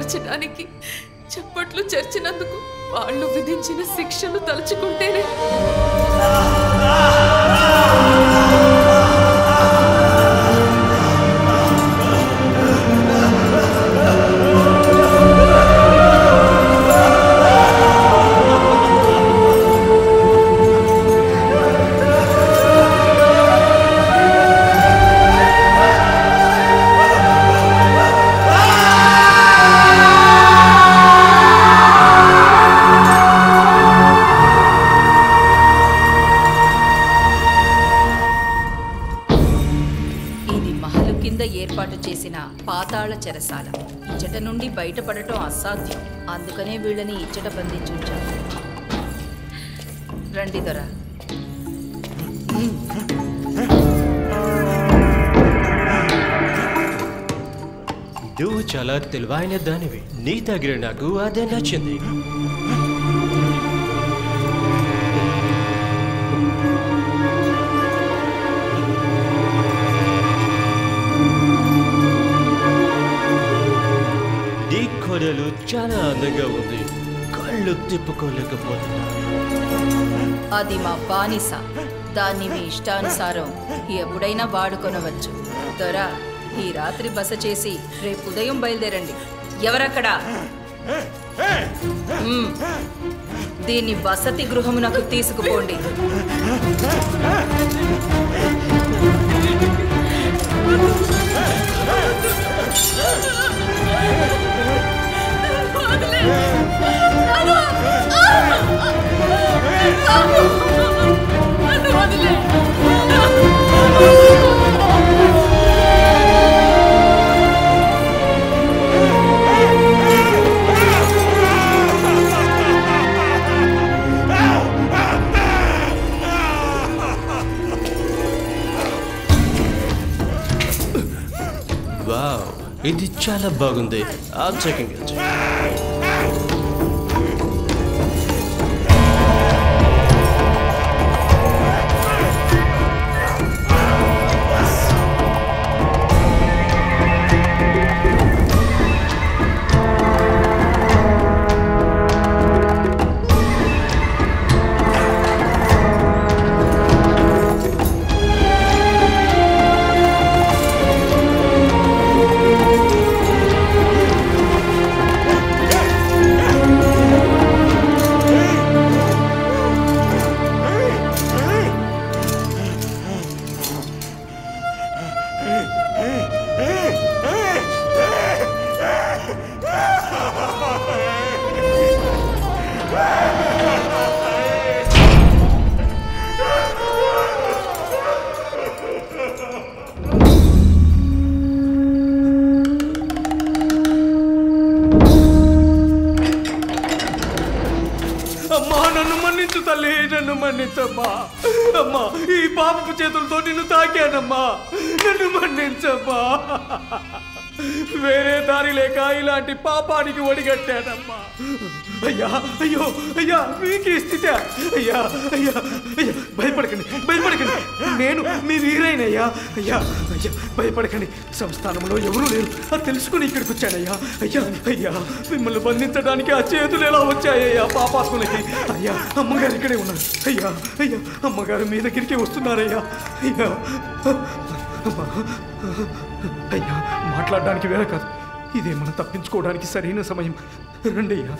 గాయపరచడానికి చప్పట్లు చర్చినందుకు వాళ్ళు విధించిన శిక్షను తలుచుకుంటేనే ఏర్పాటు చేసిన పాతాళ చెరసాల. ఇచ్చట నుండి బయటపడటం అసాధ్యం. అందుకనే వీళ్ళని ఇచ్చట బంధించుంచారు. రండి దొర. నువ్వు చాలా తెలివైన దానివి. నీ దగ్గర నాకు అదే నచ్చింది. చాలా అందంగా ఉంది. కళ్ళు తిప్పుకోలేకపోతున్నా. అది మా బానిస. దాన్ని మీ ఇష్టానుసారం ఎప్పుడైనా వాడుకొనవచ్చు. దొర, ఈ రాత్రి బస చేసి రేపు ఉదయం బయలుదేరండి. ఎవరక్కడా? దీన్ని వసతి గృహమునకు తీసుకుపోండి. వావ్, ఇది చాలా బాగుంది. I'm checking it. తల్లి, నన్ను మన్నించమ్మా. అమ్మా, ఈ పాపపు చేతులతో నిన్ను తాకానమ్మా. నన్ను మన్నించమ్మా. వేరే దారి లేక ఇలాంటి పాపానికి ఒడిగట్టానమ్మా. అయ్యా, అయ్యో, అయ్యా, మీకు ఈ స్థితి. అయ్యా, అయ్యా, అయ్యా, భయపడకండి, భయపడకండి. నేను మీ వీరైనయ్యా. అయ్యా, అయ్యా, భయపడకండి. సంస్థానంలో ఎవరూ లేరు. అది తెలుసుకుని ఇక్కడికి వచ్చానయ్యా. అయ్యా, అయ్యా, మిమ్మల్ని బంధించడానికి ఆ చేతులు ఎలా వచ్చాయ్యా పాపాత్ములకి? అయ్యా, అమ్మగారు ఇక్కడే ఉన్నారు. అయ్యా, అయ్యా, అమ్మగారు మీ దగ్గరికి వస్తున్నారయ్యా. అయ్యా, అయ్యా, మాట్లాడడానికి వేరే కాదు. ఇదే మనం తప్పించుకోవడానికి సరైన సమయం. రండి అయ్యా.